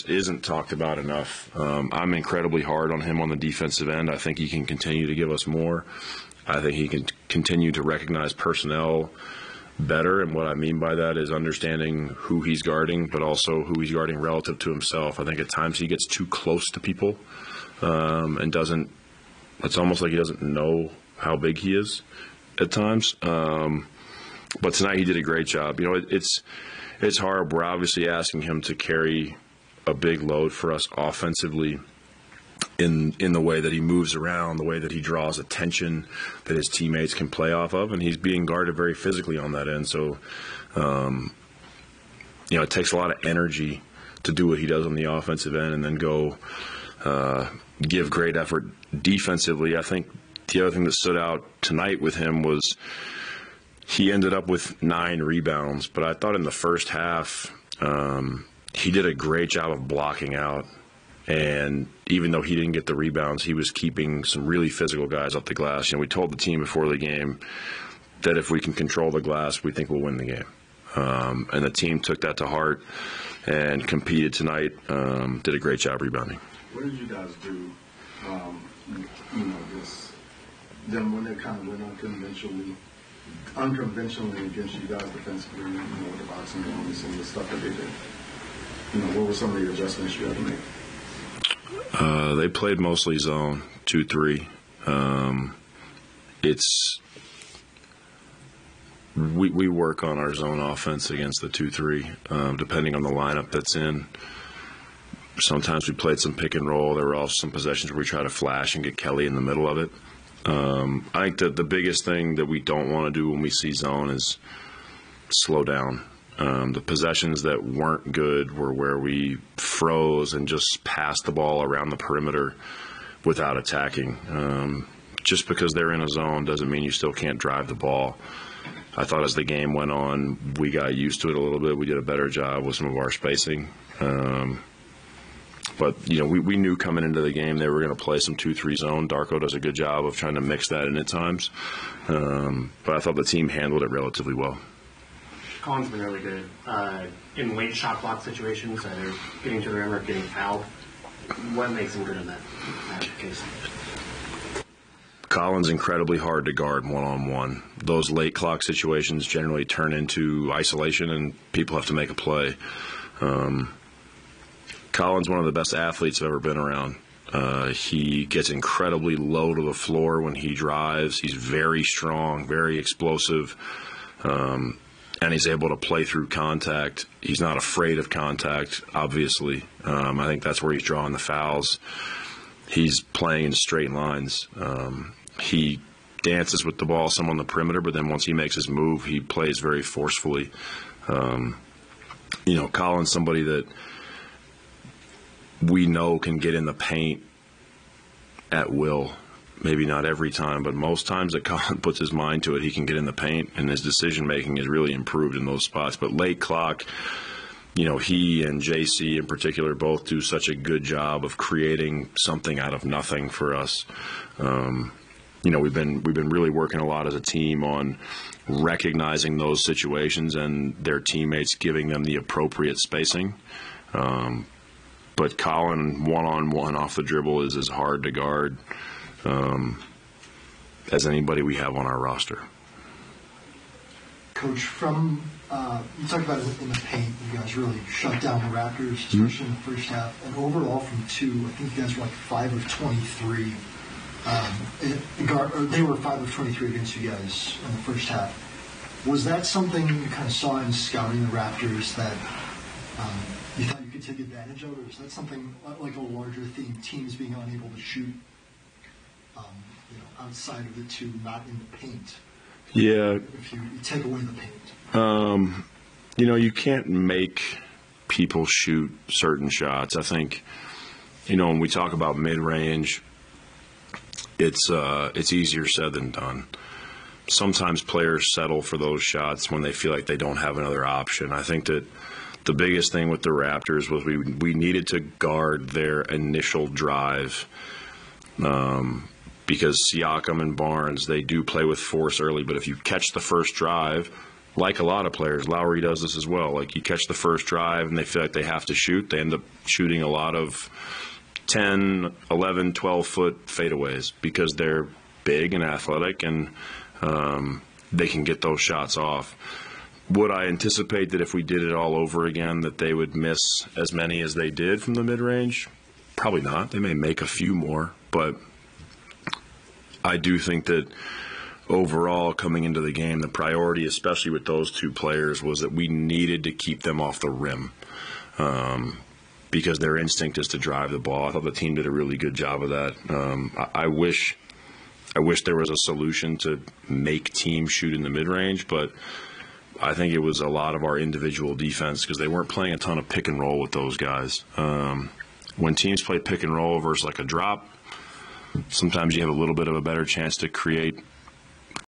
isn't talked about enough. I'm incredibly hard on him on the defensive end. I think he can continue to give us more. I think he can continue to recognize personnel better, and what I mean by that is understanding who he's guarding, but also who he's guarding relative to himself. I think at times he gets too close to people and doesn't. It's almost like he doesn't know how big he is at times. But tonight he did a great job. You know, it's hard. We're obviously asking him to carry a big load for us offensively in the way that he moves around, the way that he draws attention that his teammates can play off of, and he's being guarded very physically on that end. So, you know, it takes a lot of energy to do what he does on the offensive end and then go give great effort defensively. I think the other thing that stood out tonight with him was he ended up with 9 rebounds, but I thought in the first half he did a great job of blocking out. And even though he didn't get the rebounds, he was keeping some really physical guys off the glass. You know, we told the team before the game that if we can control the glass, we think we'll win the game. And the team took that to heart and competed tonight. Did a great job rebounding. What did you guys do? You know, just them when they kind of went unconventionally against you guys defensively. You know, with the boxing and some of the stuff that they did. You know, what were some of the adjustments you had to make? They played mostly zone 2-3. We work on our zone offense against the 2-3, depending on the lineup that's in. Sometimes we played some pick and roll. There were also some possessions where we try to flash and get Kelly in the middle of it. I think that the biggest thing that we don't want to do when we see zone is slow down. The possessions that weren't good were where we froze and just passed the ball around the perimeter without attacking. Just because they're in a zone doesn't mean you still can't drive the ball. I thought as the game went on, we got used to it a little bit. We did a better job with some of our spacing. But, you know, we knew coming into the game they were going to play some 2-3 zone. Darko does a good job of trying to mix that in at times. But I thought the team handled it relatively well. Colin's been really good in late shot clock situations, either getting to the rim or getting fouled. What makes him good in that case? Colin's incredibly hard to guard one-on-one. Those late clock situations generally turn into isolation, and people have to make a play. Colin's one of the best athletes I've ever been around. He gets incredibly low to the floor when he drives. He's very strong, very explosive. And he's able to play through contact. He's not afraid of contact, obviously. I think that's where he's drawing the fouls. He's playing in straight lines. He dances with the ball some on the perimeter, but then once he makes his move, he plays very forcefully. You know, Colin's somebody that we know can get in the paint at will. Maybe not every time, but most times that Colin puts his mind to it, he can get in the paint, and his decision-making is really improved in those spots. But late clock, you know, he and JC in particular both do such a good job of creating something out of nothing for us. You know, we've been really working a lot as a team on recognizing those situations and their teammates giving them the appropriate spacing. But Colin one-on-one off the dribble is as hard to guard as anybody we have on our roster. Coach, from you talked about it in the paint, you guys really shut down the Raptors, especially in the first half. And overall from 2, I think you guys were like 5 of 23. They were 5 of 23 against you guys in the first half. Was that something you kind of saw in scouting the Raptors that you thought you could take advantage of, or is that something like a larger theme, teams being unable to shoot you know, outside of the 2, not in the paint? Yeah. If you take away the paint. You know, you can't make people shoot certain shots. I think, you know, when we talk about mid-range, it's easier said than done. Sometimes players settle for those shots when they feel like they don't have another option. I think that the biggest thing with the Raptors was we needed to guard their initial drive because Siakam and Barnes, they do play with force early, but if you catch the first drive, like a lot of players, Lowry does this as well. Like, you catch the first drive and they feel like they have to shoot. They end up shooting a lot of 10, 11, 12-foot fadeaways because they're big and athletic, and they can get those shots off. Would I anticipate that if we did it all over again that they would miss as many as they did from the mid-range? Probably not. They may make a few more, but I do think that overall, coming into the game, the priority, especially with those two players, was that we needed to keep them off the rim because their instinct is to drive the ball. I thought the team did a really good job of that. I wish there was a solution to make teams shoot in the mid-range, but I think it was a lot of our individual defense because they weren't playing a ton of pick and roll with those guys. When teams play pick and roll versus like a drop, sometimes you have a little bit of a better chance to create